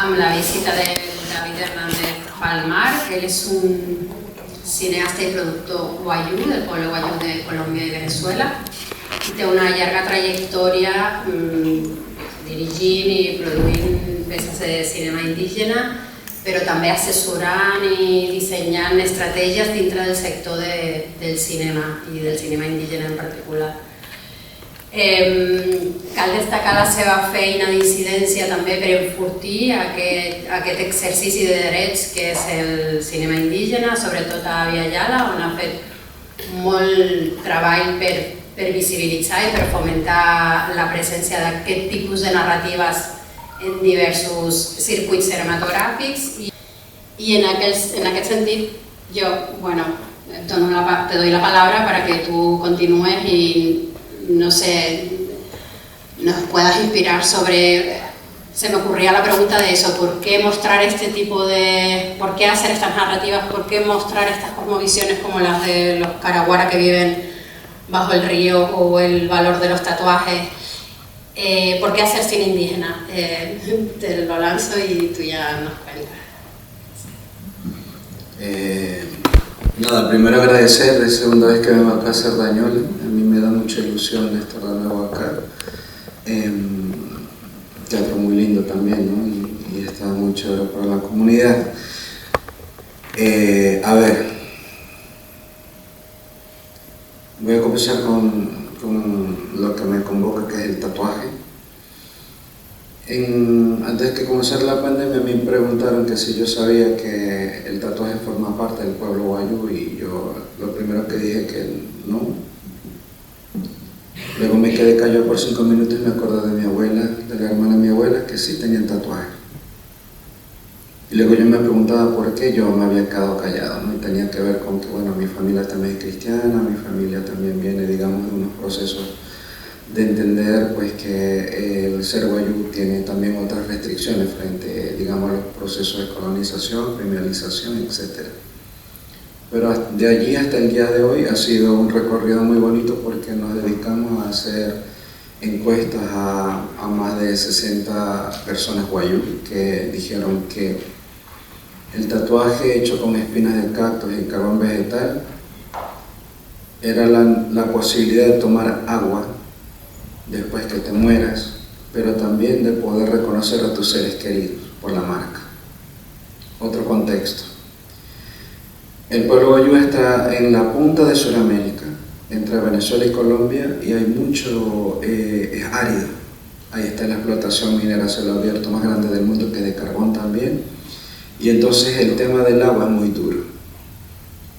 amb la visita de David Hernández Palmar. Él es un cineasta i productor guayú, del pueblo guayú de Colòmbia i Venezuela. Té una llarga trajectòria dirigint i produint peces de cinema indígena, però també assessorant i dissenyant estratègies dintre del sector del cinema i del cinema indígena en particular. Cal destacar la seva feina d'incidència també per enfortir aquest exercici de drets que és el cinema indígena, sobretot a Abya Yala, on ha fet molt treball per visibilitzar i per fomentar la presència d'aquest tipus de narratives en diversos circuits cinematogràfics. I en aquest sentit, jo te doy la palabra para que tú continúes y no sé, nos puedas inspirar sobre, se me ocurría la pregunta de eso, ¿por qué mostrar este tipo de, por qué hacer estas narrativas, por qué mostrar estas cosmovisiones como las de los Karaguara que viven bajo el río o el valor de los tatuajes? ¿Por qué hacer cine indígena? Te lo lanzo y tú ya nos cuentas. Nada, primero agradecer, es la segunda vez que vengo acá a Cerdañola. A mí me da mucha ilusión de estar de nuevo acá. Teatro muy lindo también, ¿no? Y está muy chévere para la comunidad. A ver, voy a comenzar con lo que me convoca, que es el tatuaje. Antes de comenzar la pandemia me preguntaron que si yo sabía que el tatuaje forma parte del pueblo guayú, y yo lo primero que dije que no. Luego me quedé callado por 5 minutos y me acordé de mi abuela, de la hermana de mi abuela, que sí tenían tatuaje. Y luego yo me preguntaba por qué yo me había quedado callado, ¿no? Y tenía que ver con que, bueno, mi familia también es cristiana, mi familia también viene, digamos, de unos procesos de entender pues que el ser guayú tiene también otras restricciones frente, digamos, a los procesos de colonización, criminalización, etc. Pero de allí hasta el día de hoy ha sido un recorrido muy bonito, porque nos dedicamos a hacer encuestas a más de 60 personas guayú que dijeron que el tatuaje hecho con espinas de cactus y carbón vegetal era la posibilidad de tomar agua después que te mueras, pero también de poder reconocer a tus seres queridos por la marca. Otro contexto. El pueblo guayú está en la punta de Sudamérica, entre Venezuela y Colombia, y hay mucho, es árido. Ahí está la explotación minera a cielo abierto más grande del mundo, que de carbón también, y entonces el tema del agua es muy duro.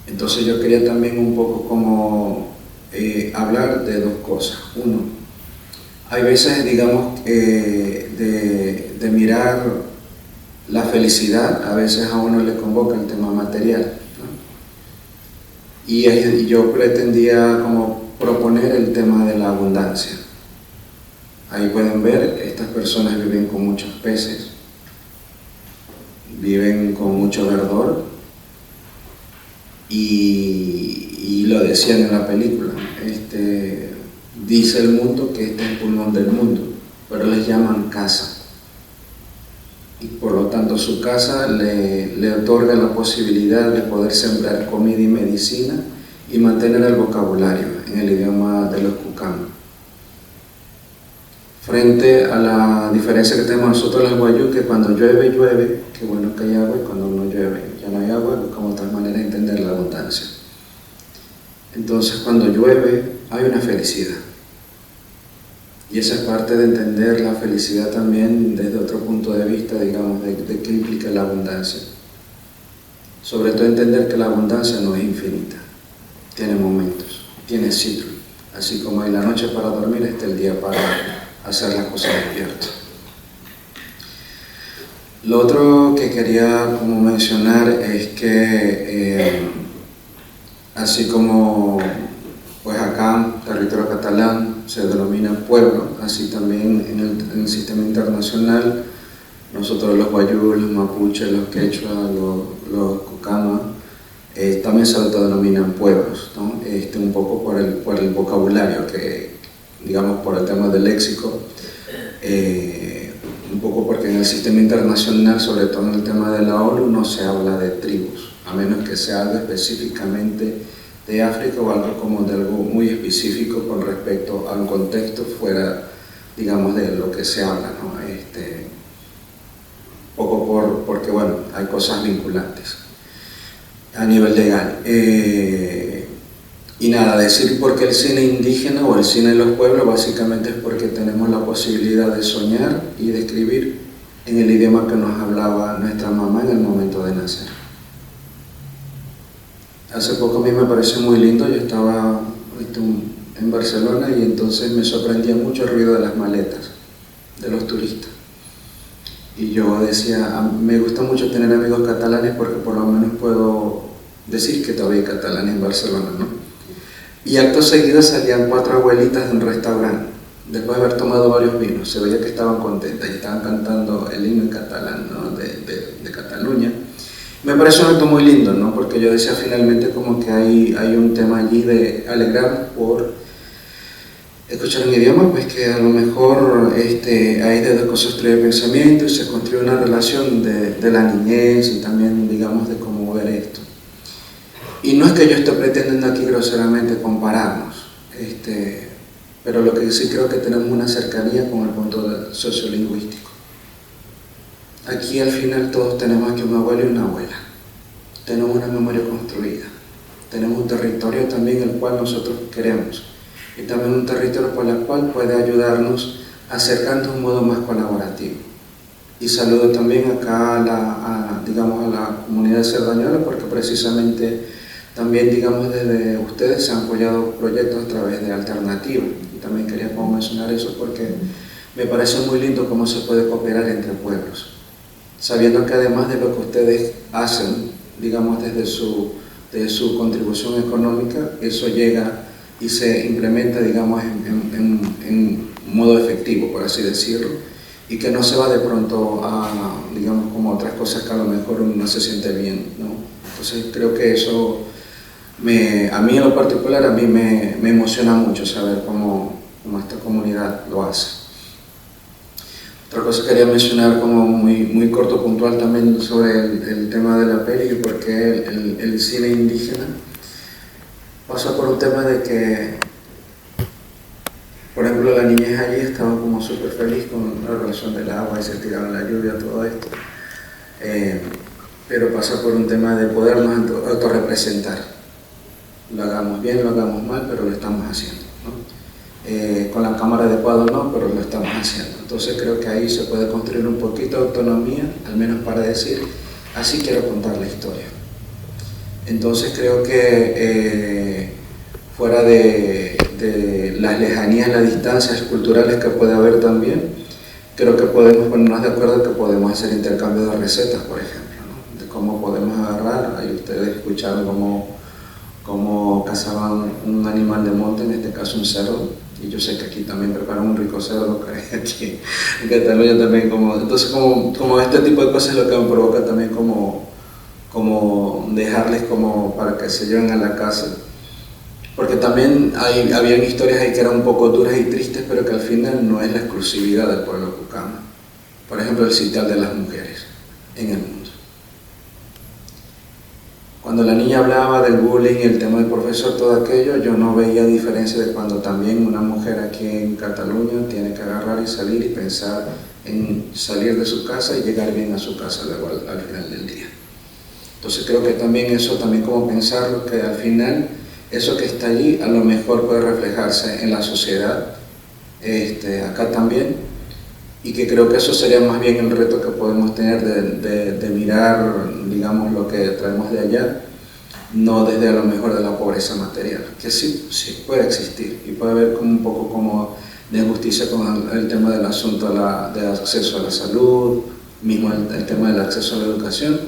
Entonces yo quería también un poco como hablar de dos cosas. Uno, hay veces, digamos, de mirar la felicidad, a veces a uno le convoca el tema material, ¿no? Y yo pretendía como proponer el tema de la abundancia. Ahí pueden ver, estas personas viven con muchos peces, viven con mucho verdor, y lo decían en la película, dice el mundo que este es el pulmón del mundo, pero les llaman casa. Y por lo tanto su casa le otorga la posibilidad de poder sembrar comida y medicina y mantener el vocabulario en el idioma de los cucanos. Frente a la diferencia que tenemos nosotros los guayú, que cuando llueve, llueve, que bueno que hay agua, y cuando no llueve, ya no hay agua, buscamos otras maneras de entender la abundancia. Entonces cuando llueve hay una felicidad. Y esa es parte de entender la felicidad también desde otro punto de vista, digamos, de qué implica la abundancia. Sobre todo entender que la abundancia no es infinita, tiene momentos, tiene ciclo. Así como hay la noche para dormir, está el día para hacer las cosas despierto. Lo otro que quería como mencionar es que así como pues acá, territorio catalán, se denomina pueblo, así también en el sistema internacional, nosotros los guayú, los mapuches, los quechua, los cucamas, también se autodenominan pueblos, ¿no? Un poco por el vocabulario, que digamos por el tema del léxico, un poco porque en el sistema internacional, sobre todo en el tema de la ONU, no se habla de tribus, a menos que sea algo específicamente de África o algo como de algo muy específico con respecto a un contexto fuera, digamos, de lo que se habla, ¿no? Poco porque, bueno, hay cosas vinculantes a nivel legal. Y nada, decir por qué el cine indígena o el cine de los pueblos básicamente es porque tenemos la posibilidad de soñar y de escribir en el idioma que nos hablaba nuestra mamá en el momento de nacer. Hace poco a mí me pareció muy lindo, yo estaba en Barcelona y entonces me sorprendía mucho el ruido de las maletas de los turistas. Y yo decía, me gusta mucho tener amigos catalanes porque por lo menos puedo decir que todavía hay catalanes en Barcelona, ¿no? Y acto seguido salían 4 abuelitas de un restaurante, después de haber tomado varios vinos. Se veía que estaban contentas y estaban cantando el himno en catalán, ¿no? de Cataluña. Me pareció un acto muy lindo, ¿no? Porque yo decía finalmente como que hay un tema allí de alegrarnos por escuchar un idioma, pues que a lo mejor hay desde que se construye pensamiento y se construye una relación de la niñez y también, digamos, de cómo ver esto. Y no es que yo esté pretendiendo aquí groseramente compararnos, pero lo que sí creo que tenemos una cercanía con el punto sociolingüístico. Aquí al final todos tenemos aquí un abuelo y una abuela, tenemos una memoria construida, tenemos un territorio también el cual nosotros queremos y también un territorio por el cual puede ayudarnos a acercarnos de un modo más colaborativo. Y saludo también acá a la comunidad de Cerdañola porque precisamente también, digamos, desde ustedes se han apoyado proyectos a través de alternativas. Y también quería como mencionar eso porque me parece muy lindo cómo se puede cooperar entre pueblos. Sabiendo que además de lo que ustedes hacen, digamos, desde su contribución económica, eso llega y se implementa, digamos, en modo efectivo, por así decirlo, y que no se va de pronto a, digamos, como otras cosas que a lo mejor uno no se siente bien, ¿no? Entonces creo que eso a mí en lo particular, a mí me emociona mucho saber cómo esta comunidad lo hace. Otra cosa que quería mencionar como muy corto, puntual también sobre el tema de la peli y por qué el cine indígena pasa por un tema de que, por ejemplo, la niñez allí estaba como súper feliz con la relación del agua y se tiraba la lluvia, todo esto. Pero pasa por un tema de podernos autorrepresentar. Lo hagamos bien, lo hagamos mal, pero lo estamos haciendo, ¿no? Con la cámara adecuada no, pero lo estamos haciendo. Entonces creo que ahí se puede construir un poquito de autonomía, al menos para decir, así quiero contar la historia. Entonces creo que fuera de las lejanías, las distancias culturales que puede haber también, creo que podemos ponernos de acuerdo que podemos hacer intercambio de recetas, por ejemplo, ¿no? De cómo podemos agarrar, ahí ustedes escucharon cómo cazaban un animal de monte, en este caso un cerdo, y yo sé que aquí también preparan un rico cerdo, que aquí en Cataluña también, entonces como este tipo de cosas es lo que me provoca también como dejarles como para que se lleven a la casa, porque también habían historias ahí que eran un poco duras y tristes, pero que al final no es la exclusividad del pueblo cucama. Por ejemplo, el sitial de las mujeres en el mundo. Cuando la niña hablaba del bullying y el tema del profesor, todo aquello, yo no veía diferencia de cuando también una mujer aquí en Cataluña tiene que agarrar y salir y pensar en salir de su casa y llegar bien a su casa luego al final del día. Entonces creo que también eso, también como pensarlo, que al final eso que está allí a lo mejor puede reflejarse en la sociedad, acá también, y que creo que eso sería más bien el reto que podemos tener de mirar, digamos, lo que traemos de allá, no desde a lo mejor de la pobreza material, que sí puede existir y puede haber como un poco como de injusticia con el tema del asunto de acceso a la salud, mismo el tema del acceso a la educación,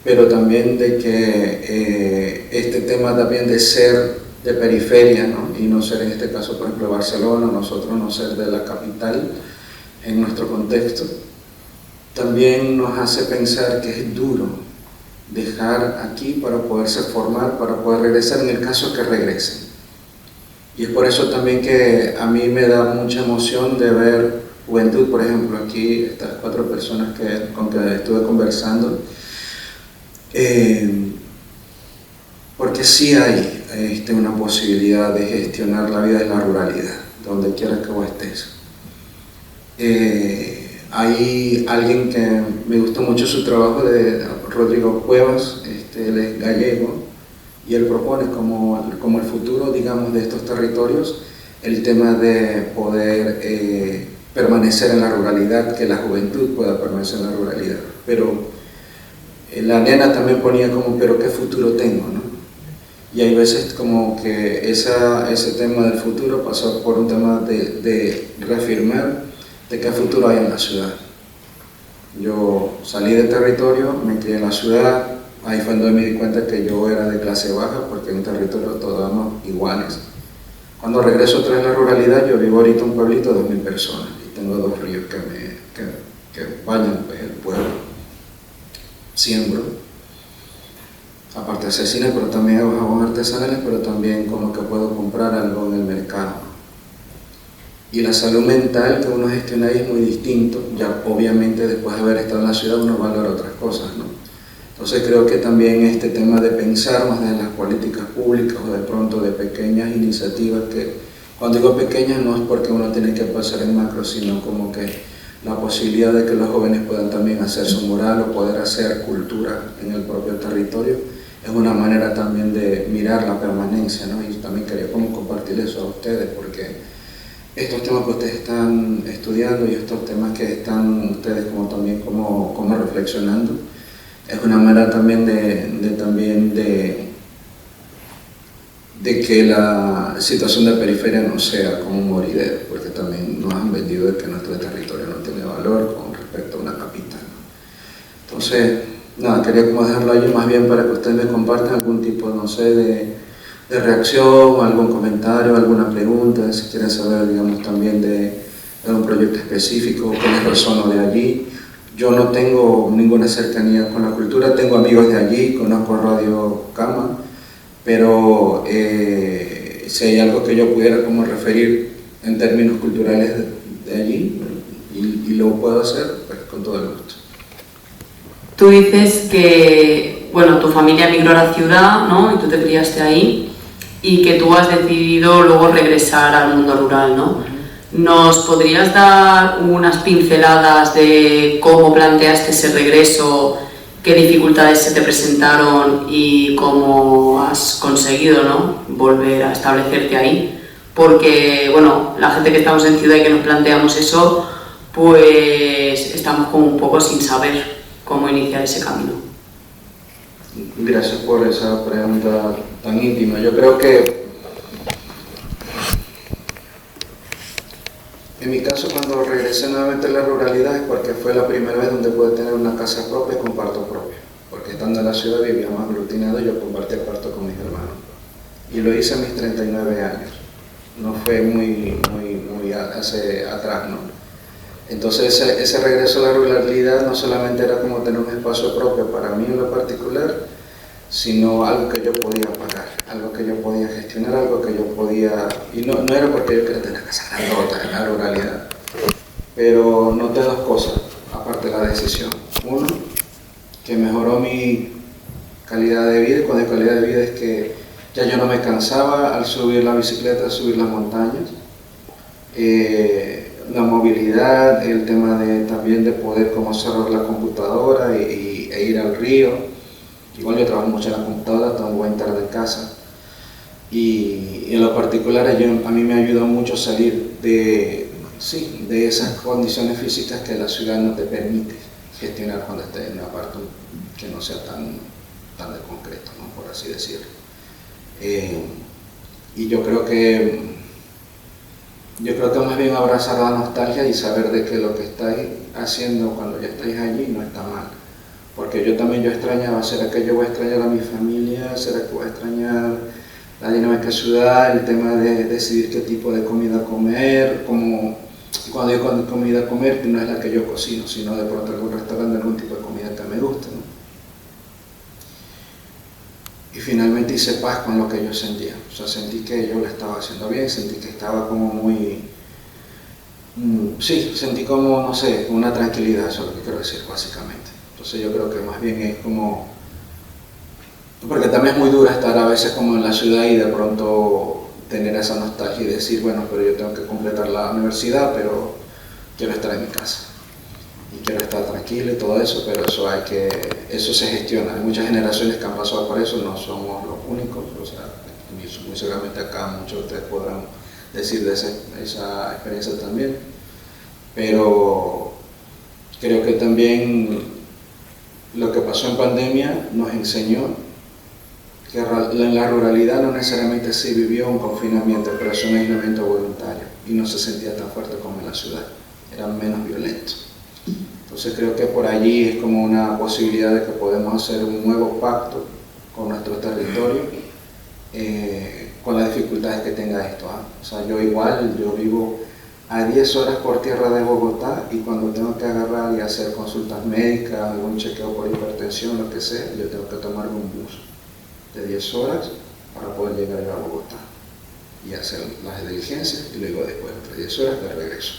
pero también de que este tema también de ser de periferia, ¿no? Y no ser en este caso, por ejemplo, Barcelona, nosotros no ser de la capital, en nuestro contexto, también nos hace pensar que es duro dejar aquí para poderse formar, para poder regresar en el caso que regresen. Y es por eso también que a mí me da mucha emoción de ver juventud, por ejemplo, aquí estas 4 personas con que estuve conversando, porque sí hay una posibilidad de gestionar la vida en la ruralidad, donde quiera que vos estés. Hay alguien que me gustó mucho su trabajo, de Rodrigo Cuevas, él es gallego, y él propone como el futuro, digamos, de estos territorios, el tema de poder permanecer en la ruralidad, que la juventud pueda permanecer en la ruralidad. Pero la nena también ponía como, pero ¿qué futuro tengo, no? Y hay veces como que ese tema del futuro pasó por un tema de reafirmar de qué futuro hay en la ciudad. Yo salí del territorio, me crié en la ciudad, ahí fue donde me di cuenta que yo era de clase baja, porque en un territorio todos éramos iguales. Cuando regreso otra vez a la ruralidad, yo vivo ahorita en un pueblito de 2.000 personas y tengo 2 ríos que bañan pues, el pueblo. Siembro, aparte de cecina, pero también hago jabón artesanales, pero también como que puedo comprar algo en el mercado. Y la salud mental que uno gestiona ahí es muy distinto, ya obviamente después de haber estado en la ciudad uno valora otras cosas, ¿no? Entonces creo que también este tema de pensar más en las políticas públicas o de pronto de pequeñas iniciativas, que cuando digo pequeñas no es porque uno tiene que pasar en macro, sino como que la posibilidad de que los jóvenes puedan también hacer su mural o poder hacer cultura en el propio territorio, es una manera también de mirar la permanencia, ¿no? Y también quería como compartir eso a ustedes, porque estos temas que ustedes están estudiando y estos temas que están ustedes como también como reflexionando, es una manera también de que la situación de periferia no sea como un moridero, porque también nos han vendido de que nuestro territorio no tiene valor con respecto a una capital, ¿no? Entonces, nada, quería como dejarlo ahí más bien para que ustedes me compartan algún tipo, no sé, de reacción, algún comentario, alguna pregunta, si quieren saber, digamos, también de un proyecto específico, que les resonó de allí. Yo no tengo ninguna cercanía con la cultura, tengo amigos de allí, conozco Radio Cama, pero si hay algo que yo pudiera como referir en términos culturales de allí, y lo puedo hacer, pues con todo el gusto. Tú dices que, bueno, tu familia migró a la ciudad, ¿no? Y tú te criaste ahí, y que tú has decidido luego regresar al mundo rural, ¿no? ¿Nos podrías dar unas pinceladas de cómo planteaste ese regreso, qué dificultades se te presentaron y cómo has conseguido, ¿no?, volver a establecerte ahí? Porque, bueno, la gente que estamos en ciudad y que nos planteamos eso, pues estamos como un poco sin saber cómo iniciar ese camino. Gracias por esa pregunta tan íntima. Yo creo que en mi caso, cuando regresé nuevamente a la ruralidad, es porque fue la primera vez donde pude tener una casa propia y con cuarto propio, porque estando en la ciudad vivía más aglutinado y yo compartía cuarto con mis hermanos, y lo hice a mis 39 años, no fue muy hace atrás, ¿no? Entonces ese regreso a la ruralidad no solamente era como tener un espacio propio para mí en lo particular, sino algo que yo podía pagar, algo que yo podía gestionar, algo que yo podía... Y no era porque yo quería tener una casa grandota en la ruralidad, pero noté 2 cosas, aparte de la decisión. Uno, que mejoró mi calidad de vida, y cuando digo calidad de vida es que ya yo no me cansaba al subir la bicicleta, al subir las montañas. La movilidad, el tema también de poder como cerrar la computadora e ir al río. Igual yo trabajo mucho en la computadora, tengo buen tarde en casa, y en lo particular a mí me ayudó mucho salir de esas condiciones físicas que la ciudad no te permite gestionar cuando estés en una parte que no sea tan de concreto, ¿no?, por así decirlo. Y yo creo que más bien abrazar la nostalgia y saber de que lo que estáis haciendo cuando ya estáis allí no está mal. Porque yo extrañaba, ¿será que yo voy a extrañar a mi familia? ¿Será que voy a extrañar la dinámica ciudad, el tema de decidir qué tipo de comida comer? Cuando digo comida comer, no es la que yo cocino, sino de pronto algún restaurante, algún tipo de comida que me guste, ¿no? Y finalmente hice paz con lo que yo sentía, o sea, sentí que yo lo estaba haciendo bien, sentí que estaba como muy Sí, sentí como, no sé, una tranquilidad, eso es lo que quiero decir, básicamente. Entonces yo creo que más bien es como, porque también es muy duro estar a veces como en la ciudad y de pronto tener esa nostalgia y decir, bueno, pero yo tengo que completar la universidad, pero quiero estar en mi casa y quiero estar tranquilo y todo eso, pero eso se gestiona. Hay muchas generaciones que han pasado por eso, no somos los únicos, o sea, muy seguramente acá muchos de ustedes podrán decir de esa experiencia también, pero creo que también lo que pasó en pandemia nos enseñó que en la ruralidad no necesariamente se vivió un confinamiento, pero es un aislamiento voluntario y no se sentía tan fuerte como en la ciudad, era menos violento. Entonces creo que por allí es como una posibilidad de que podemos hacer un nuevo pacto con nuestro territorio, con las dificultades que tenga esto. O sea, yo vivo a 10 horas por tierra de Bogotá y cuando tengo que agarrar y hacer consultas médicas, algún chequeo por hipertensión, lo que sea, yo tengo que tomarme un bus de 10 horas para poder llegar a Bogotá y hacer las diligencias y luego después de 10 horas de regreso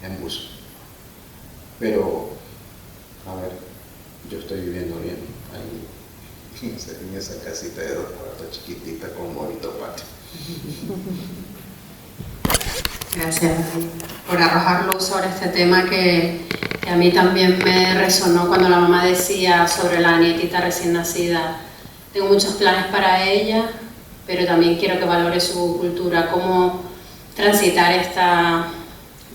en bus. Pero, a ver, yo estoy viviendo bien ahí en esa casita de 2 cuartos chiquitita con un bonito patio. Gracias por arrojar luz sobre este tema que a mí también me resonó cuando la mamá decía sobre la nietita recién nacida. Tengo muchos planes para ella, pero también quiero que valore su cultura, cómo transitar esta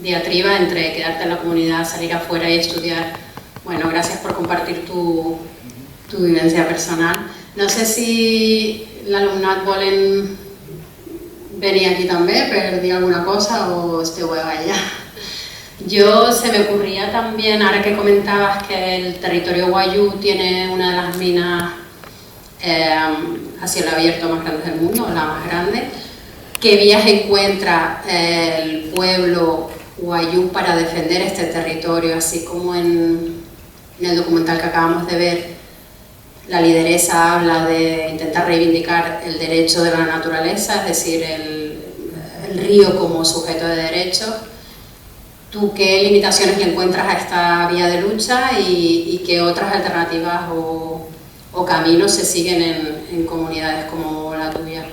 diatriba entre quedarte en la comunidad, salir afuera y estudiar. Bueno, gracias por compartir tu vivencia personal. No sé si l'alumnat volen venir aquí també per dir alguna cosa o esteu allá. Yo se me ocurría también, ahora que comentabas que el territorio Wayuu tiene una de las minas a cielo abierto más grandes del mundo, la más grande, ¿qué vías encuentra el pueblo Wayuu para defender este territorio? Así como en el documental que acabamos de ver, la lideresa habla de intentar reivindicar el derecho de la naturaleza, es decir, el río como sujeto de derechos. ¿Tú qué limitaciones le encuentras a esta vía de lucha y qué otras alternativas o caminos se siguen en comunidades como la tuya?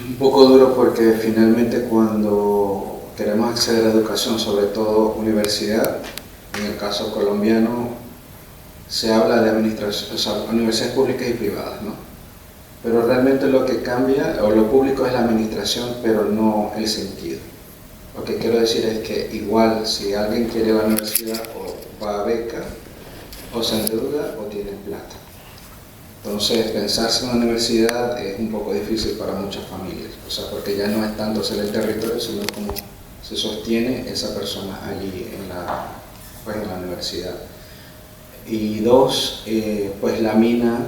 Un poco duro porque finalmente cuando queremos acceder a educación, sobre todo universidad, en el caso colombiano se habla de administración, o sea, universidades públicas y privadas, ¿no? Pero realmente lo que cambia, o lo público es la administración, pero no el sentido. Lo que quiero decir es que igual si alguien quiere ir a la universidad o va a beca, o se endeuda o tiene plata. Entonces pensarse en una universidad es un poco difícil para muchas familias, o sea, porque ya no es tanto ser el territorio, sino cómo se sostiene esa persona allí en la universidad. Y dos, pues la mina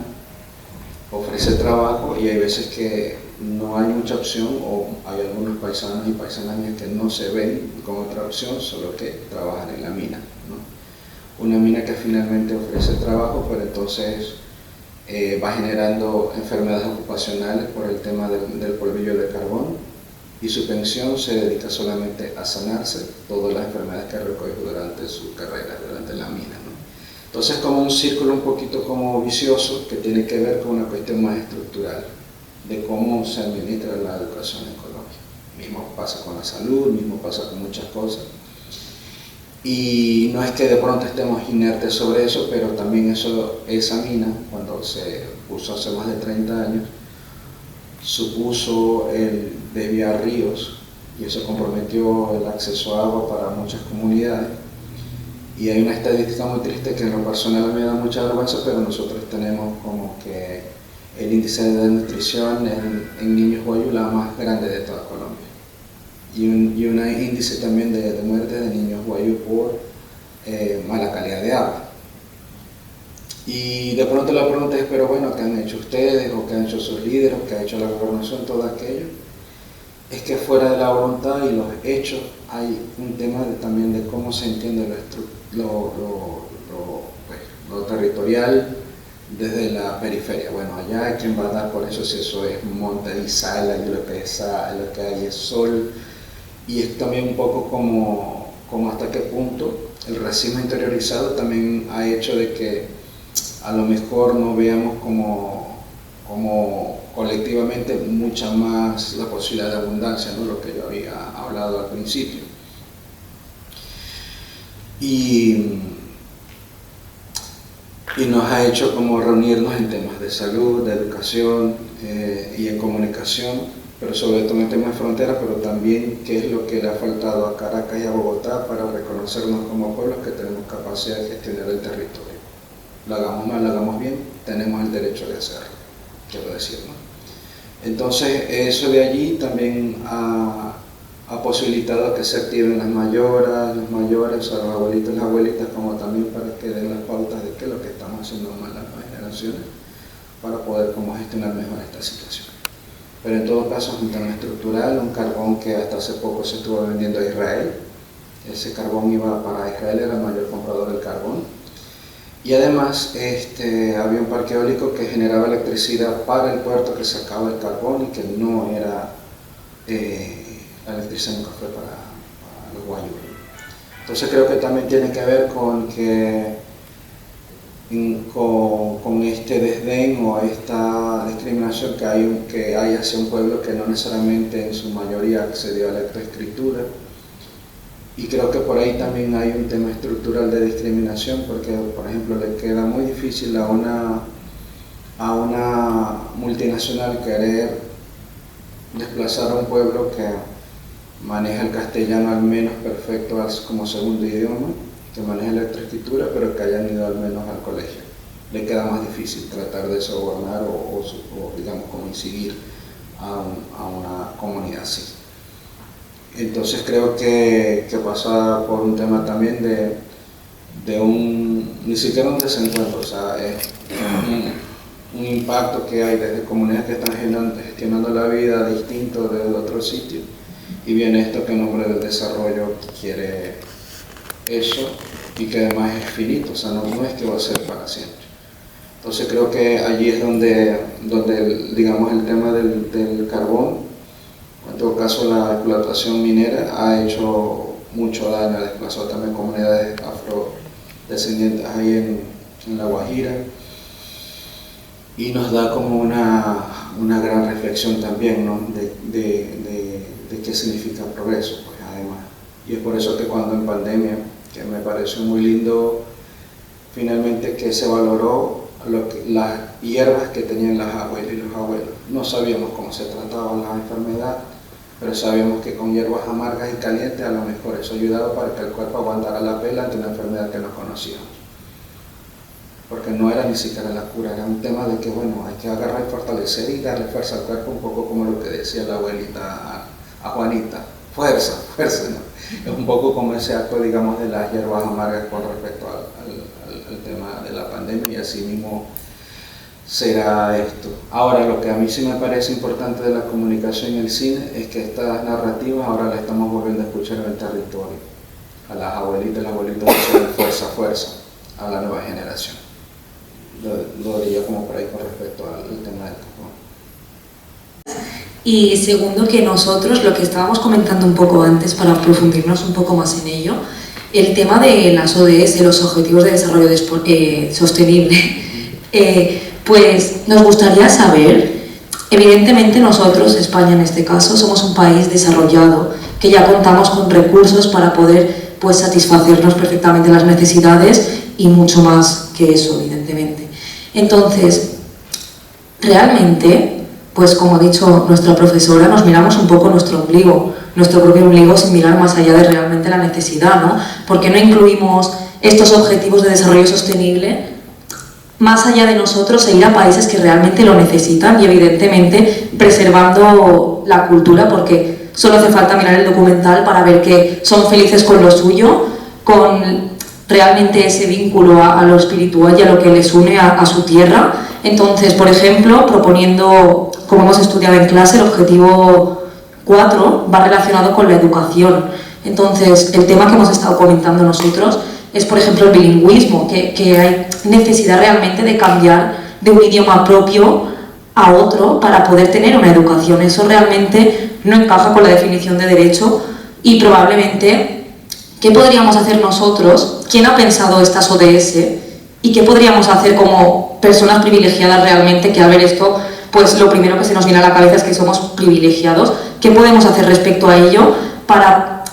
ofrece trabajo y hay veces que no hay mucha opción o hay algunos paisanos y paisanas que no se ven con otra opción, solo que trabajan en la mina, ¿no? Una mina que finalmente ofrece trabajo, pero entonces va generando enfermedades ocupacionales por el tema del polvillo de carbón y su pensión se dedica solamente a sanarse todas las enfermedades que recogió durante su carrera, durante la mina, ¿no? Entonces como un círculo un poquito como vicioso que tiene que ver con una cuestión más estructural de cómo se administra la educación en Colombia. Mismo pasa con la salud, mismo pasa con muchas cosas. Y no es que de pronto estemos inertes sobre eso, pero también esa mina, cuando se puso hace más de 30 años, supuso el desviar ríos y eso comprometió el acceso a agua para muchas comunidades. Y hay una estadística muy triste que en lo personal me da mucha vergüenza, pero nosotros tenemos como que el índice de desnutrición en niños Wayuu la más grande de toda Colombia. Y un índice también de muerte de niños Wayuu por mala calidad de agua. Y de pronto la pregunta es, pero bueno, ¿qué han hecho ustedes? ¿O qué han hecho sus líderes? ¿O qué ha hecho la gobernación? Todo aquello. Es que fuera de la voluntad y los hechos hay un tema también de cómo se entiende lo territorial, desde la periferia. Bueno, allá hay quien va a dar por eso si eso es monte y sal, y lo que hay es sol, y es también un poco como hasta qué punto el racismo interiorizado también ha hecho de que a lo mejor no veamos como colectivamente mucha más la posibilidad de abundancia, ¿no? Lo que yo había hablado al principio. Y nos ha hecho como reunirnos en temas de salud, de educación y en comunicación, pero sobre todo en temas de frontera, pero también qué es lo que le ha faltado a Caracas y a Bogotá para reconocernos como pueblos que tenemos capacidad de gestionar el territorio. Lo hagamos mal, lo hagamos bien, tenemos el derecho de hacerlo, quiero decir, ¿no? Entonces eso de allí también ha posibilitado que se activen las mayores, o sea, los abuelitos y las abuelitas, como también para que den las pautas de qué es lo que estamos haciendo mal las nuevas generaciones para poder como gestionar mejor esta situación. Pero en todo caso es un tema estructural, un carbón que hasta hace poco se estuvo vendiendo a Israel. Ese carbón iba para Israel, era el mayor comprador del carbón. Y además había un parque eólico que generaba electricidad para el puerto que sacaba el carbón y que no era, la electricidad nunca fue para los guayús. Entonces creo que también tiene que ver con este desdén o esta discriminación que hay hacia un pueblo que no necesariamente en su mayoría accedió a la lectoescritura. Y creo que por ahí también hay un tema estructural de discriminación, porque por ejemplo le queda muy difícil a una multinacional querer desplazar a un pueblo que maneja el castellano al menos perfecto como segundo idioma, que maneja la lectoescritura, pero que hayan ido al menos al colegio. Le queda más difícil tratar de sobornar o digamos, como incidir a una comunidad así. Entonces creo que pasa por un tema también de ni siquiera un desencuentro, o sea, es un impacto que hay desde comunidades que están gestionando la vida distinto de otro sitio, y viene esto que en nombre del desarrollo quiere eso y que además es finito, o sea, no es que va a ser para siempre. Entonces creo que allí es donde digamos el tema del carbón, en todo caso la explotación minera ha hecho mucho daño, ha desplazado también comunidades afrodescendientes ahí en La Guajira, y nos da como una gran reflexión también, ¿no? de qué significa progreso, pues además. Y es por eso que cuando en pandemia, que me pareció muy lindo finalmente que se valoró las hierbas que tenían las abuelas y los abuelos. No sabíamos cómo se trataban las enfermedades, pero sabíamos que con hierbas amargas y calientes a lo mejor eso ayudaba para que el cuerpo aguantara la pela ante una enfermedad que no conocíamos. Porque no era ni siquiera la cura, era un tema de que bueno, hay que agarrar y fortalecer y darle fuerza al cuerpo, un poco como lo que decía la abuelita a Juanita, fuerza, ¿no? Es un poco como ese acto, digamos, de las hierbas amargas con respecto al tema de la pandemia, y así mismo será esto. Ahora, lo que a mí sí me parece importante de la comunicación y el cine es que estas narrativas ahora las estamos volviendo a escuchar en el territorio. A las abuelitas y los abuelitos dicen fuerza a la nueva generación. Lo diría como por ahí con respecto al tema del carbón. Y segundo, que nosotros, lo que estábamos comentando un poco antes para profundizarnos un poco más en ello, el tema de las ODS, de los Objetivos de Desarrollo Sostenible, pues nos gustaría saber, evidentemente nosotros, España en este caso, somos un país desarrollado, que ya contamos con recursos para poder pues, satisfacernos perfectamente las necesidades y mucho más que eso, evidentemente. Entonces, realmente, pues como ha dicho nuestra profesora, nos miramos un poco nuestro propio ombligo sin mirar más allá de realmente la necesidad, ¿no? ¿Por qué no incluimos estos objetivos de desarrollo sostenible más allá de nosotros e ir a países que realmente lo necesitan y evidentemente preservando la cultura, porque solo hace falta mirar el documental para ver que son felices con lo suyo, con realmente ese vínculo a lo espiritual y a lo que les une a su tierra. Entonces, por ejemplo, proponiendo, como hemos estudiado en clase, el objetivo 4 va relacionado con la educación. Entonces, el tema que hemos estado comentando nosotros es, por ejemplo, el bilingüismo, que hay necesidad realmente de cambiar de un idioma propio a otro para poder tener una educación. Eso realmente no encaja con la definición de derecho y probablemente, ¿qué podríamos hacer nosotros? ¿Quién ha pensado estas ODS? ¿Y qué podríamos hacer como personas privilegiadas realmente? Que al ver esto, pues lo primero que se nos viene a la cabeza es que somos privilegiados. ¿Qué podemos hacer respecto a ello para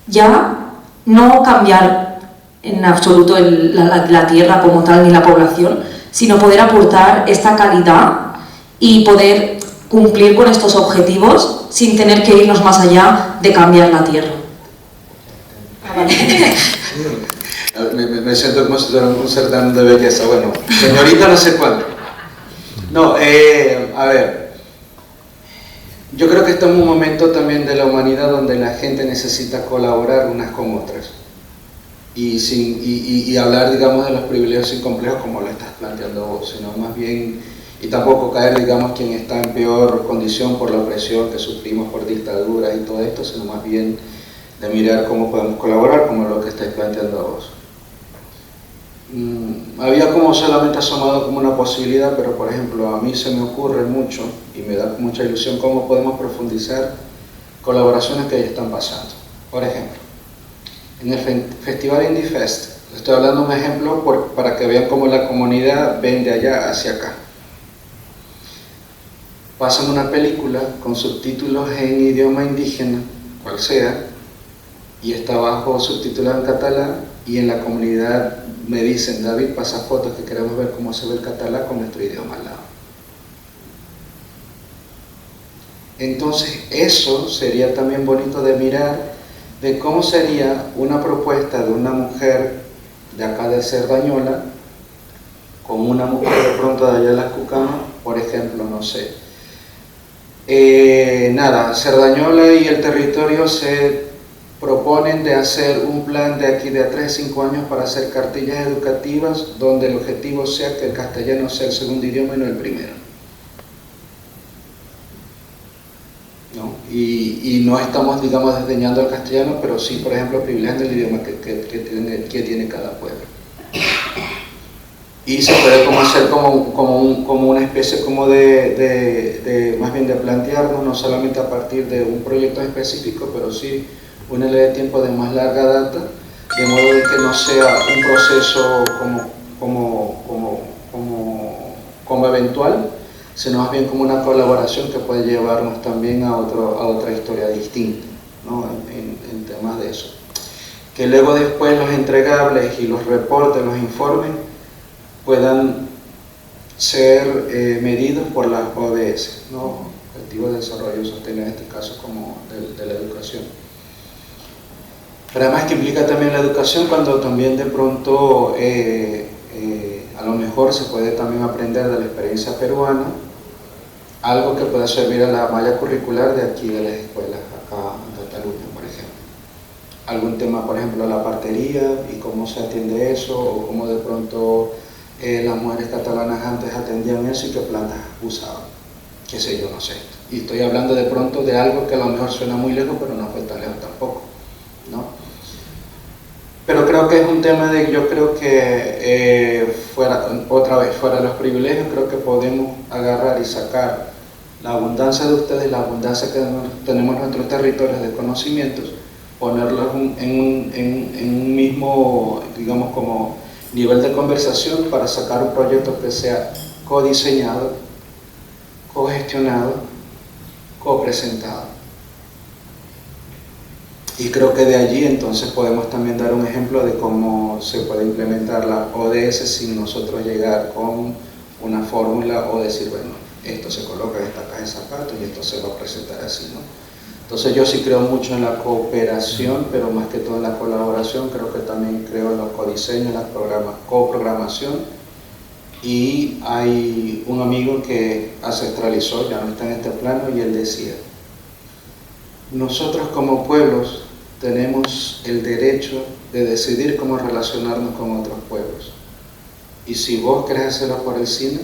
ya no cambiar en absoluto la tierra como tal ni la población, sino poder aportar esta calidad y poder cumplir con estos objetivos sin tener que irnos más allá de cambiar la tierra? Me siento como si fuera un certamen de belleza. Bueno, señorita no sé cuándo. No, a ver, yo creo que estamos en un momento también de la humanidad donde la gente necesita colaborar unas con otras y hablar, digamos, de los privilegios sin complejos como lo estás planteando vos, sino más bien, y tampoco caer, digamos, quien está en peor condición por la opresión que sufrimos por dictaduras y todo esto, sino más bien de mirar cómo podemos colaborar, como lo que estáis planteando vos. Había como solamente asomado como una posibilidad, pero por ejemplo a mí se me ocurre mucho y me da mucha ilusión cómo podemos profundizar colaboraciones que ya están pasando. Por ejemplo, en el Festival Indie Fest, estoy hablando un ejemplo para que vean cómo la comunidad ven de allá hacia acá. Pasan una película con subtítulos en idioma indígena, cual sea, y está abajo subtitulado en catalán, y en la comunidad me dicen: David, pasa fotos que queremos ver cómo se ve el catalán con nuestro idioma al lado. Entonces eso sería también bonito de mirar, de cómo sería una propuesta de una mujer de acá de Cerdañola con una mujer de pronto de allá de las Cucamas, por ejemplo, no sé. Cerdañola y el territorio se proponen de hacer un plan de aquí de a 3 a 5 años para hacer cartillas educativas donde el objetivo sea que el castellano sea el segundo idioma y no el primero, ¿no? Y no estamos, digamos, desdeñando el castellano, pero sí, por ejemplo, privilegiando el idioma que tiene cada pueblo. Y se puede como hacer como una especie como más bien de plantearnos, no solamente a partir de un proyecto específico, pero sí una ley de tiempo de más larga data, de modo de que no sea un proceso como eventual, sino más bien como una colaboración que puede llevarnos también a otra historia distinta, ¿no? en temas de eso. Que luego después los entregables y los reportes, los informes, puedan ser medidos por las ODS, ¿no? Objetivos de Desarrollo Sostenible, en este caso como de la educación. Pero además que implica también la educación cuando también de pronto a lo mejor se puede también aprender de la experiencia peruana, algo que pueda servir a la malla curricular de aquí de las escuelas acá en Cataluña, por ejemplo. Algún tema, por ejemplo, la partería y cómo se atiende eso, o cómo de pronto las mujeres catalanas antes atendían eso y qué plantas usaban, qué sé yo, no sé. Y estoy hablando de pronto de algo que a lo mejor suena muy lejos, pero no fue tan lejos tampoco, ¿no? Pero creo que es un tema de, yo creo que fuera de los privilegios, creo que podemos agarrar y sacar la abundancia de ustedes, la abundancia que tenemos en nuestros territorios de conocimientos, ponerlos en un mismo, digamos, como nivel de conversación para sacar un proyecto que sea codiseñado, cogestionado, copresentado. Y creo que de allí entonces podemos también dar un ejemplo de cómo se puede implementar la ODS sin nosotros llegar con una fórmula o decir, bueno, esto se coloca en esta caja de zapatos y esto se va a presentar así, ¿no? Entonces yo sí creo mucho en la cooperación, pero más que todo en la colaboración. Creo que también creo en los codiseños, la coprogramación. Y hay un amigo que ancestralizó, ya no está en este plano, y él decía: nosotros como pueblos tenemos el derecho de decidir cómo relacionarnos con otros pueblos. Y si vos querés hacerlo por el cine,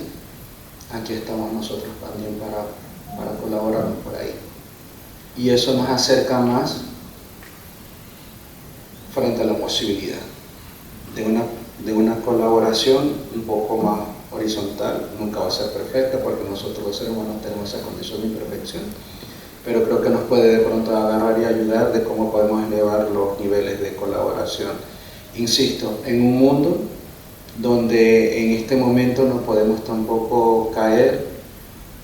aquí estamos nosotros también para colaborarnos por ahí. Y eso nos acerca más frente a la posibilidad de una colaboración un poco más horizontal. Nunca va a ser perfecta porque nosotros los seres humanos tenemos esa condición de imperfección, pero creo que nos puede de pronto agarrar y ayudar de cómo podemos elevar los niveles de colaboración. Insisto, en un mundo donde en este momento no podemos tampoco caer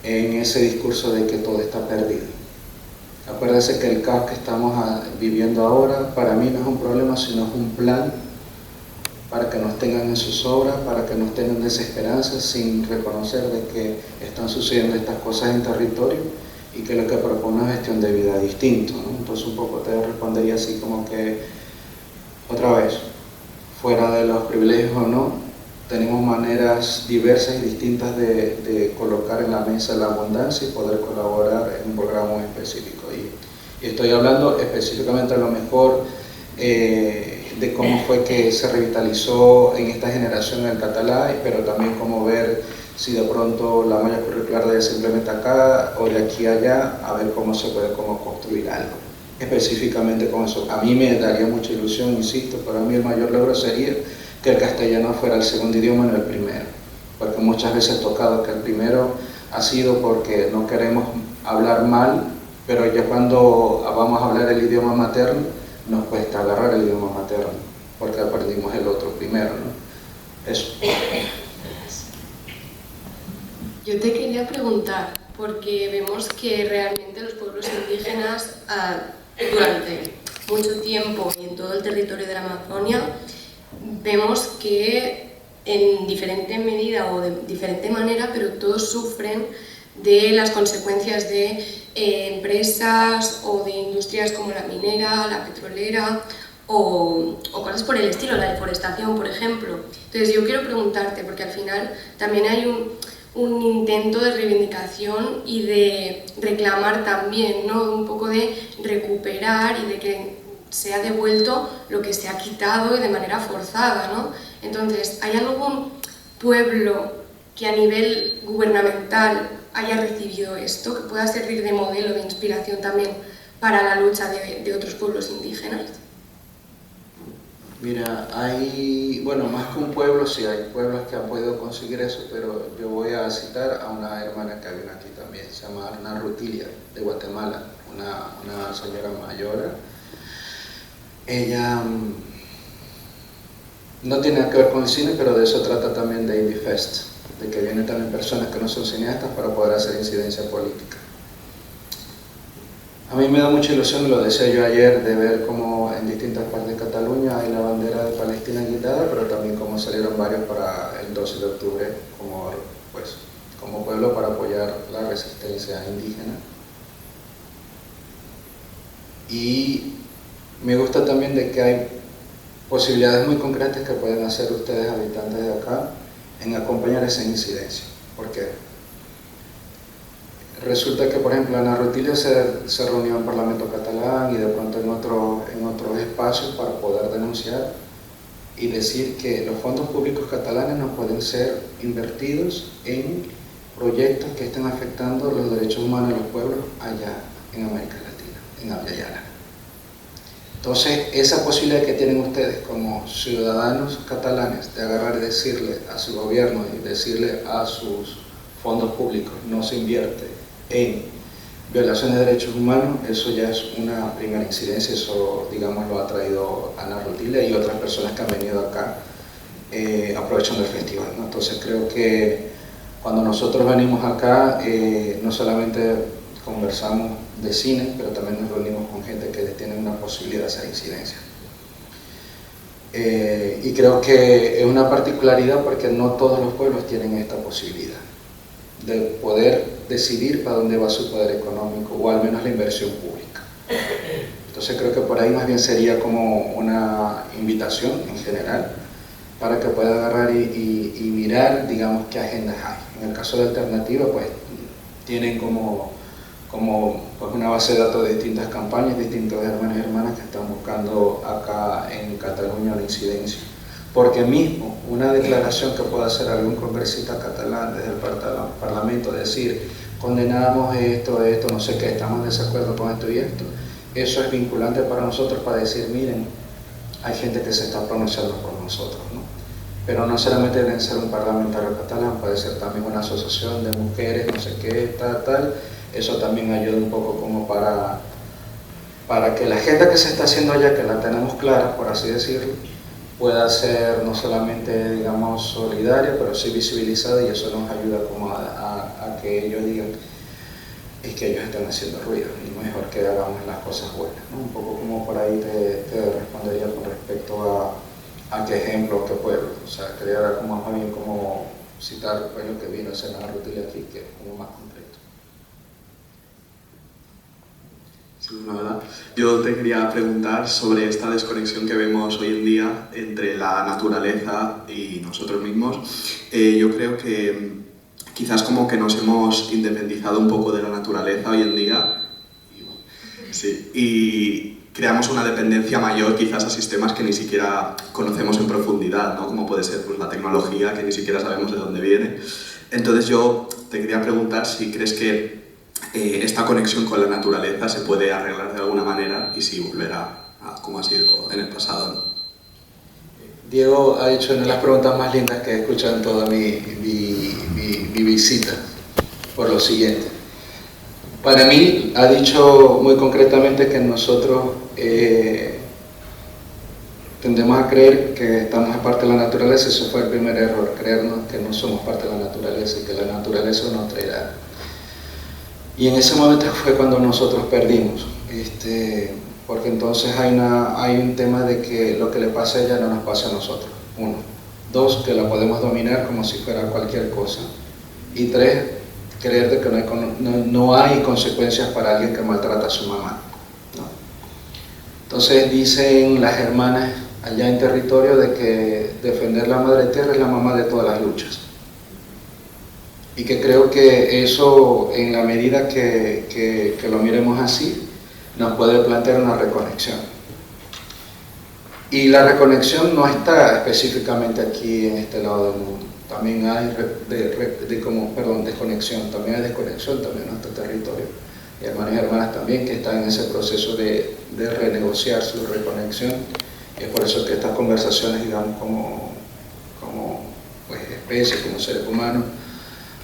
en ese discurso de que todo está perdido. Acuérdense que el caos que estamos viviendo ahora para mí no es un problema, sino es un plan para que nos tengan en sus obras, para que nos tengan desesperanza sin reconocer de que están sucediendo estas cosas en territorio y que lo que propone es una gestión de vida distinto, ¿no? Entonces un poco te respondería así como que, otra vez, fuera de los privilegios o no, tenemos maneras diversas y distintas de colocar en la mesa la abundancia y poder colaborar en un programa muy específico. Y estoy hablando específicamente a lo mejor de cómo fue que se revitalizó en esta generación el catalán, pero también cómo ver si de pronto la malla curricular debe se implementa acá o de aquí a allá, a ver cómo se puede construir algo. Específicamente con eso, a mí me daría mucha ilusión, insisto, para mí el mayor logro sería que el castellano fuera el segundo idioma, no el primero, porque muchas veces he tocado que el primero ha sido porque no queremos hablar mal, pero ya cuando vamos a hablar el idioma materno, nos cuesta agarrar el idioma materno, porque aprendimos el otro primero, ¿no? Eso. Yo te quería preguntar, porque vemos que realmente los pueblos indígenas durante mucho tiempo y en todo el territorio de la Amazonia vemos que en diferente medida o de diferente manera, pero todos sufren de las consecuencias de empresas o de industrias como la minera, la petrolera o cosas por el estilo, la deforestación, por ejemplo. Entonces yo quiero preguntarte, porque al final también hay un intento de reivindicación y de reclamar también, ¿no? Un poco de recuperar y de que se ha devuelto lo que se ha quitado y de manera forzada, ¿no? Entonces, ¿hay algún pueblo que a nivel gubernamental haya recibido esto, que pueda servir de modelo, de inspiración también para la lucha de otros pueblos indígenas? Mira, hay, bueno, más que un pueblo, sí hay pueblos que han podido conseguir eso, pero yo voy a citar a una hermana que hay aquí también, se llama Arna Rutilia, de Guatemala, una señora mayor. Ella no tiene nada que ver con el cine, pero de eso trata también de Indie Fest, de que vienen también personas que no son cineastas para poder hacer incidencia política. A mí me da mucha ilusión, lo decía yo ayer, de ver cómo en distintas partes de Cataluña hay la bandera de Palestina quitada, pero también cómo salieron varios para el 12 de octubre como pueblo para apoyar la resistencia indígena. Y me gusta también de que hay posibilidades muy concretas que pueden hacer ustedes, habitantes de acá, en acompañar esa incidencia. ¿Por qué? Resulta que, por ejemplo, Ana Rutilia se reunió en el Parlamento catalán y de pronto en otros espacios para poder denunciar y decir que los fondos públicos catalanes no pueden ser invertidos en proyectos que estén afectando los derechos humanos de los pueblos allá en América Latina, en Abya Yala. Entonces, esa posibilidad que tienen ustedes como ciudadanos catalanes de agarrar y decirle a su gobierno y decirle a sus fondos públicos no se invierte en violaciones de derechos humanos, eso ya es una primera incidencia, eso digamos lo ha traído Ana Rutilia y otras personas que han venido acá aprovechando el festival, ¿no? Entonces creo que cuando nosotros venimos acá no solamente conversamos de cine, pero también nos reunimos con gente que tiene una posibilidad de hacer incidencia. Y creo que es una particularidad porque no todos los pueblos tienen esta posibilidad de poder decidir para dónde va su poder económico o al menos la inversión pública. Entonces creo que por ahí más bien sería como una invitación en general para que pueda agarrar y mirar, digamos, qué agendas hay. En el caso de Alternativa, pues tienen como pues una base de datos de distintas campañas, distintos hermanos y hermanas que están buscando acá en Cataluña la incidencia. Porque mismo una declaración que pueda hacer algún congresista catalán desde el Parlamento, decir, condenamos esto, no sé qué, estamos en desacuerdo con esto y esto, eso es vinculante para nosotros para decir, miren, hay gente que se está pronunciando por nosotros, ¿no? pero no solamente debe ser un parlamentario catalán, puede ser también una asociación de mujeres, no sé qué, tal. Eso también ayuda un poco como para que la agenda que se está haciendo allá, que la tenemos clara, por así decirlo, pueda ser no solamente, digamos, solidaria, pero sí visibilizada, y eso nos ayuda como a que ellos digan es que ellos están haciendo ruido y mejor que hagamos las cosas buenas, ¿no? Un poco como por ahí te respondería con respecto a qué ejemplo, qué pueblo. O sea, quería dar como más bien como citar pues, lo que vino a hacer la Ruth aquí, que es como más completo. Sí, la verdad. Yo te quería preguntar sobre esta desconexión que vemos hoy en día entre la naturaleza y nosotros mismos. Yo creo que quizás como que nos hemos independizado un poco de la naturaleza hoy en día y creamos una dependencia mayor quizás a sistemas que ni siquiera conocemos en profundidad, ¿no? Como puede ser pues, la tecnología, que ni siquiera sabemos de dónde viene. Entonces yo te quería preguntar si crees que esta conexión con la naturaleza se puede arreglar de alguna manera y si volverá a como ha sido en el pasado, ¿no? Diego ha hecho una de las preguntas más lindas que he escuchado en toda mi visita, por lo siguiente. Para mí, ha dicho muy concretamente que nosotros tendemos a creer que estamos parte de la naturaleza. Eso fue el primer error, creernos que no somos parte de la naturaleza y que la naturaleza es nuestra edad. Y en ese momento fue cuando nosotros perdimos, porque entonces hay un tema de que lo que le pasa a ella no nos pasa a nosotros, 1. 2, que la podemos dominar como si fuera cualquier cosa. Y 3, creer de que no hay consecuencias para alguien que maltrata a su mamá, ¿no? Entonces dicen las hermanas allá en territorio de que defender la madre tierra es la mamá de todas las luchas. Y que creo que eso, en la medida que lo miremos así, nos puede plantear una reconexión. Y la reconexión no está específicamente aquí en este lado del mundo. También hay desconexión, también hay desconexión también en nuestro territorio. Y hermanos y hermanas también que están en ese proceso de renegociar su reconexión. Y es por eso que estas conversaciones, digamos, como pues, especie, como seres humanos,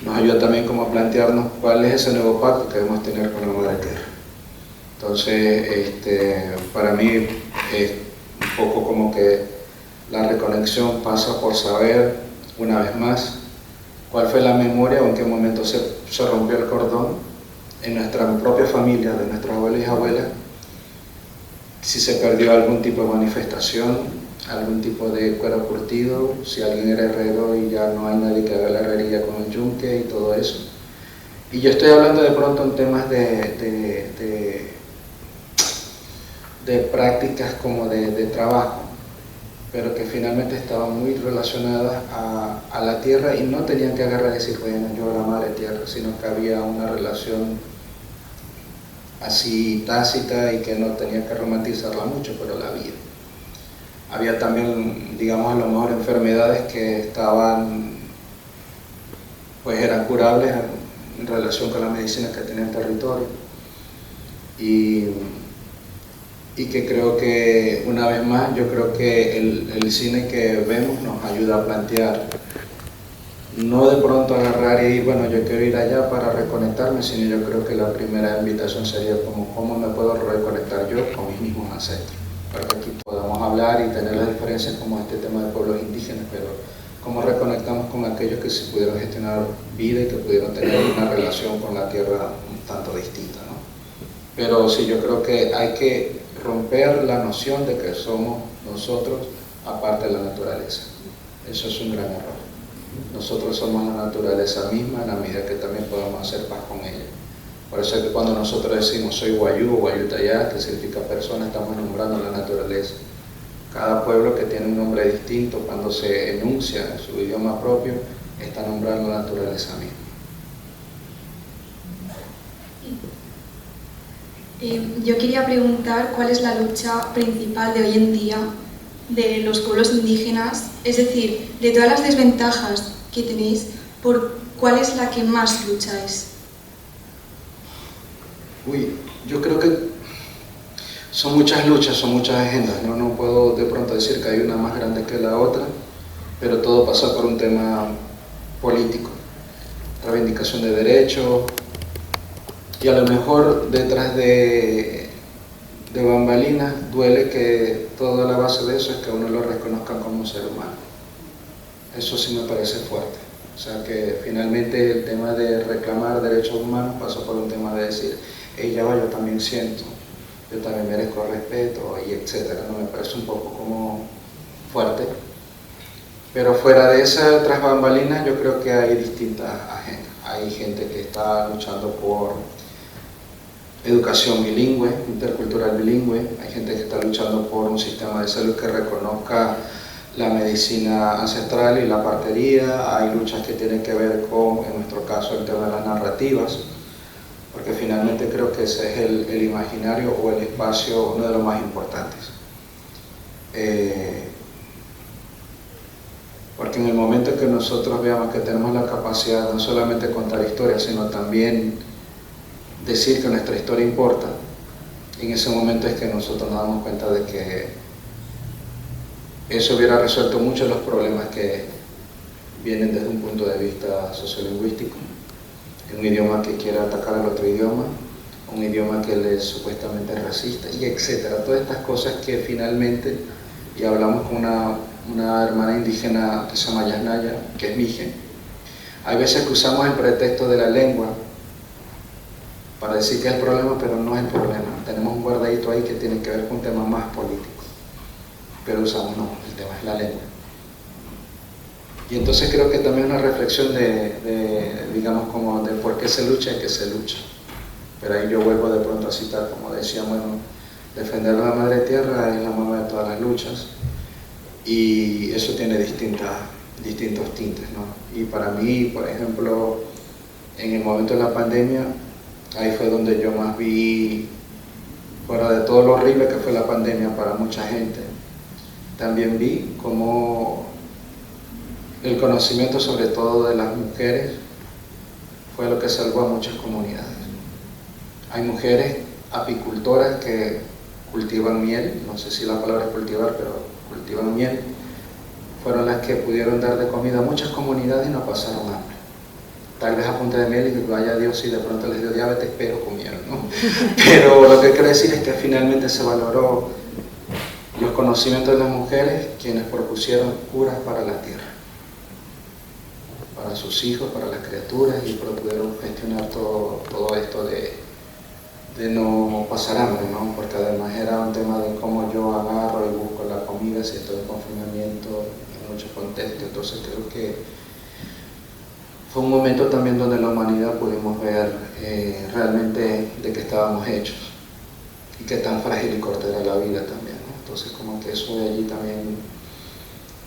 nos ayuda también como a plantearnos cuál es ese nuevo pacto que debemos tener con la madre tierra. Entonces, para mí es un poco como que la reconexión pasa por saber, una vez más, cuál fue la memoria o en qué momento se rompió el cordón en nuestra propia familia, de nuestros abuelos y abuelas, si se perdió algún tipo de manifestación, algún tipo de cuero curtido, si alguien era herrero y ya no hay nadie que haga la herrería con el yunque y todo eso. Y yo estoy hablando de pronto en temas de prácticas como de trabajo, pero que finalmente estaban muy relacionadas a la tierra y no tenían que agarrar y decir, bueno, yo la madre tierra, sino que había una relación así tácita y que no tenía que romantizarla mucho, pero la había. Había también, digamos, a lo mejor enfermedades que estaban, pues eran curables en relación con la medicina que tenía el territorio. Y que creo que, una vez más, yo creo que el cine que vemos nos ayuda a plantear, no de pronto agarrar y ir, bueno, yo quiero ir allá para reconectarme, sino yo creo que la primera invitación sería como, ¿cómo me puedo reconectar yo con mis mismos ancestros? Para que aquí podamos hablar y tener las diferencias como este tema de pueblos indígenas, pero cómo reconectamos con aquellos que se pudieron gestionar vida y que pudieron tener una relación con la tierra un tanto distinta, ¿no? Pero sí, yo creo que hay que romper la noción de que somos nosotros aparte de la naturaleza. Eso es un gran error. Nosotros somos la naturaleza misma en la medida que también podemos hacer paz con ella. Por eso es que cuando nosotros decimos soy Wayú o Wayutayá, que significa persona, estamos nombrando la naturaleza. Cada pueblo que tiene un nombre distinto, cuando se enuncia en su idioma propio, está nombrando la naturaleza misma. Yo quería preguntar cuál es la lucha principal de hoy en día de los pueblos indígenas, es decir, de todas las desventajas que tenéis, ¿por cuál es la que más lucháis? Uy, yo creo que son muchas luchas, son muchas agendas, no puedo de pronto decir que hay una más grande que la otra, pero todo pasa por un tema político, reivindicación de derechos, y a lo mejor detrás de bambalinas duele que toda la base de eso es que a uno lo reconozcan como un ser humano. Eso sí me parece fuerte. O sea que finalmente el tema de reclamar derechos humanos pasó por un tema de decir, ya va, yo también siento, yo también merezco respeto, y etcétera, ¿no? Me parece un poco como fuerte. Pero fuera de esa, tras bambalinas, yo creo que hay distintas agendas. Hay gente que está luchando por educación bilingüe, intercultural bilingüe, hay gente que está luchando por un sistema de salud que reconozca la medicina ancestral y la partería, hay luchas que tienen que ver con, en nuestro caso, el tema de las narrativas, porque finalmente creo que ese es el imaginario o el espacio, uno de los más importantes. Porque en el momento que nosotros veamos que tenemos la capacidad no solamente de contar historias, sino también decir que nuestra historia importa, en ese momento es que nosotros nos damos cuenta de que eso hubiera resuelto muchos de los problemas que vienen desde un punto de vista sociolingüístico. Un idioma que quiera atacar al otro idioma, un idioma que supuestamente es racista, y etcétera. Todas estas cosas que finalmente, y hablamos con una hermana indígena que se llama Yasnaya, que es mije, hay veces que usamos el pretexto de la lengua para decir que es el problema, pero no es el problema. Tenemos un guardadito ahí que tiene que ver con un tema más político, pero usamos no, el tema es la lengua. Y entonces creo que también una reflexión digamos, como de por qué se lucha y que se lucha. Pero ahí yo vuelvo de pronto a citar, como decía, bueno, defender a la madre tierra es la mamá de todas las luchas, y eso tiene distintos tintes, ¿no? Y para mí, por ejemplo, en el momento de la pandemia, ahí fue donde yo más vi, fuera de todo lo horrible que fue la pandemia para mucha gente, también vi cómo el conocimiento, sobre todo de las mujeres, fue lo que salvó a muchas comunidades. Hay mujeres apicultoras que cultivan miel, no sé si la palabra es cultivar, pero cultivan miel, fueron las que pudieron dar de comida a muchas comunidades y no pasaron hambre. Tal vez a punta de miel, y vaya Dios si de pronto les dio diabetes, pero comieron, ¿no? Pero lo que quiero decir es que finalmente se valoró los conocimientos de las mujeres, quienes propusieron curas para la tierra, para sus hijos, para las criaturas, y pudieron gestionar todo esto de no pasar hambre, ¿no? Porque además era un tema de cómo yo agarro y busco la comida si estoy en confinamiento en muchos contextos. Entonces creo que fue un momento también donde la humanidad pudimos ver realmente de qué estábamos hechos y qué tan frágil y corta era la vida también, ¿no? Entonces como que eso de allí también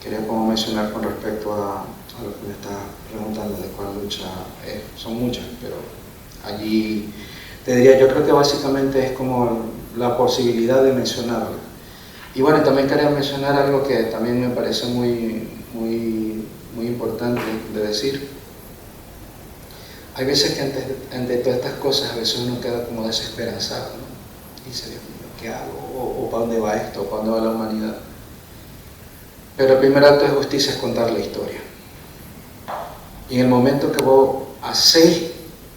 quería como mencionar con respecto a lo que me está preguntando de cuál lucha es. Son muchas, pero allí te diría, yo creo que básicamente es como la posibilidad de mencionarlo. Y bueno, también quería mencionar algo que también me parece muy importante de decir. Hay veces que ante todas estas cosas, a veces uno queda como desesperanzado, ¿no? Y dice, Dios mío, ¿qué hago? ¿O para dónde va esto? ¿O para dónde va la humanidad? Pero el primer acto de justicia es contar la historia. Y en el momento que vos hacéis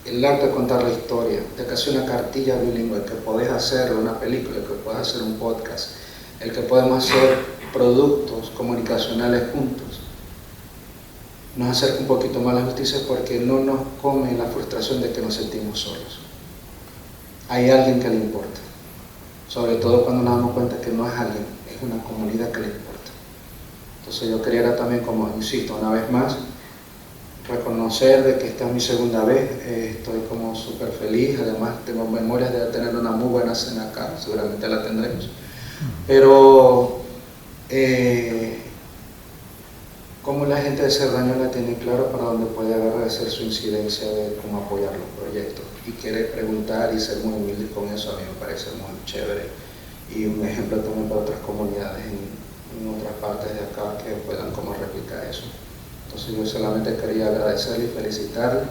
el acto de contar la historia, de que hacer una cartilla bilingüe, el que podés hacer una película, el que podés hacer un podcast, el que podemos hacer productos comunicacionales juntos, nos acerca un poquito más a la justicia, porque no nos come la frustración de que nos sentimos solos. Hay alguien que le importa, sobre todo cuando nos damos cuenta que no es alguien, es una comunidad que le importa. Entonces yo quería también, como insisto una vez más, reconocer de que esta es mi segunda vez, estoy como súper feliz, además tengo memorias de tener una muy buena cena acá, seguramente la tendremos, pero como la gente de Cerdañola tiene claro para dónde puede agradecer su incidencia de cómo apoyar los proyectos, y quiere preguntar y ser muy humilde con eso, a mí me parece muy chévere, y un ejemplo también para otras comunidades en otras partes de acá que puedan como replicar eso. Entonces yo solamente quería agradecerle y felicitarle,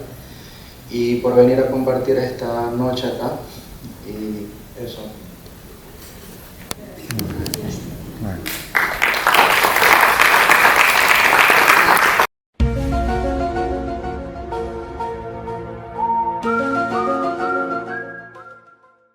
y por venir a compartir esta noche acá.